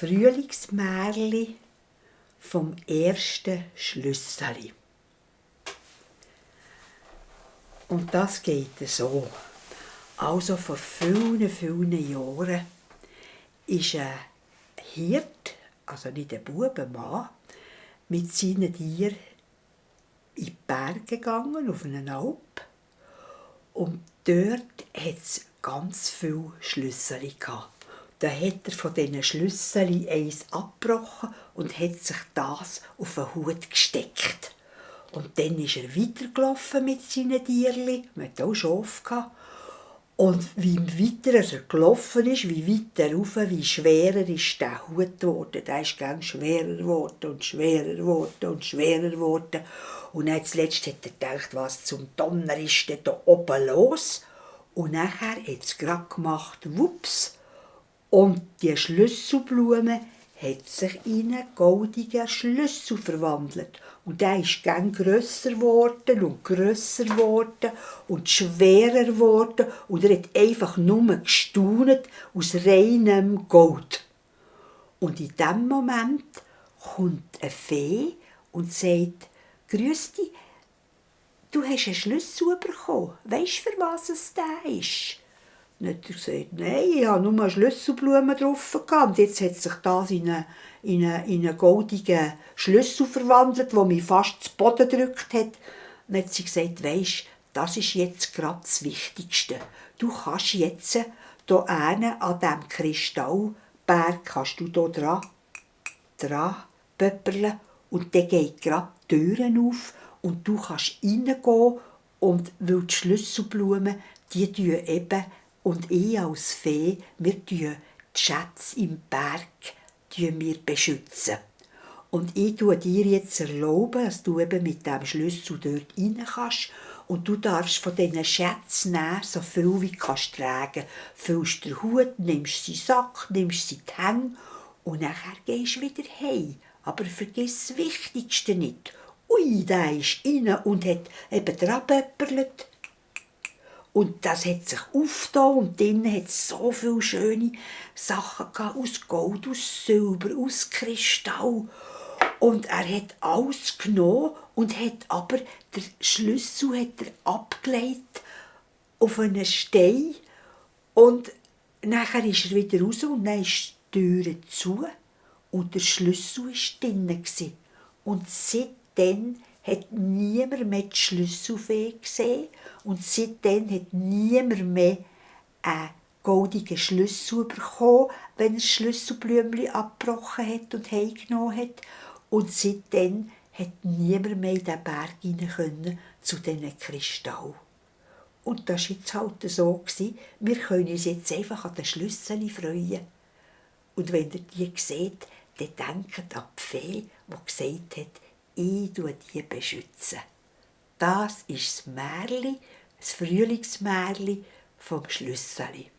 Frühlingsmärli vom ersten Schlüsseli. Und das geht so. Also vor vielen, vielen Jahren ist ein Hirt, also nicht ein Bub, ein Mann, mit seinen Tieren in die Berge gegangen, auf eine Alp. Und dort hat es ganz viele Schlüsseli gehabt. Da hat er von diesen Schlüsseli eins abgebrochen und hat sich das auf den Hut gesteckt. Und dann ist er weitergelaufen mit seinen Tierchen. Man hatte auch Schafe. Und wie weiter er gelaufen ist, wie weiter rauf, wie schwerer ist der Hut geworden. Der ist ganz schwerer geworden und schwerer geworden und schwerer geworden. Und dann zuletzt hat er gedacht, was zum Donner ist denn da oben los? Und nachher hat es gerade gemacht, wups. Und die Schlüsselblume hat sich in einen goldigen Schlüssel verwandelt. Und der ist gern grösser geworden und grösser geworden und schwerer geworden. Und er hat einfach nur gestaunet aus reinem Gold. Und in dem Moment kommt eine Fee und sagt, «Grüß dich, du hast einen Schlüssel bekommen. Weisst du, für was es der ist?» Dann hat er gesagt, «Nein, ich hatte nur eine Schlüsselblume drauf und jetzt hat sich das in einen goldigen Schlüssel verwandelt, der mich fast zu Boden gedrückt hat.» Dann hat sie gesagt, «Weisst, das ist jetzt gerade das Wichtigste. Du kannst jetzt hier an diesem Kristallberg kannst du hier dran pöpperlen und dann geht gerade die Türen auf und du kannst reingehen, und weil die Schlüsselblumen, die tun eben, und ich als Fee, wir tun die Schätze im Berg wir beschützen. Und ich tue dir jetzt erlauben, dass du eben mit diesem Schlüssel dort rein kannst. Und du darfst von diesen Schätzen nehmen, so viel wie du kannst tragen. Füllst den Hut, nimmst den Sack, nimmst sie die Hänge und nachher gehst du wieder heim. Aber vergiss das Wichtigste nicht. Ui, der ist rein und hat eben dran gepöpperlet. Und das hat sich aufgetan und drinnen hat es so viele schöne Sachen gehabt, aus Gold, aus Silber, aus Kristall. Und er hat alles genommen und hat aber den Schlüssel hat er abgelegt auf einen Stein. Und nachher ist er wieder raus und dann ist die Tür zu und der Schlüssel war drinnen. Und seitdem hat niemand mehr die Schlüsselfee gesehen und seitdem hat niemand mehr einen goldenen Schlüssel bekommen, wenn er das Schlüsselblümchen abgebrochen hat und heimgenommen hat. Und seitdem hat niemand mehr in diesen Berg hinein können, zu diesen Kristallen. Und das war jetzt halt so. Wir können uns jetzt einfach an den Schlüssel freuen. Und wenn ihr die seht, dann denkt an die Fee, die gesagt hat, ich tue die beschützen. Das ist das Märli, das Frühlingsmärli vom Schlüsseli.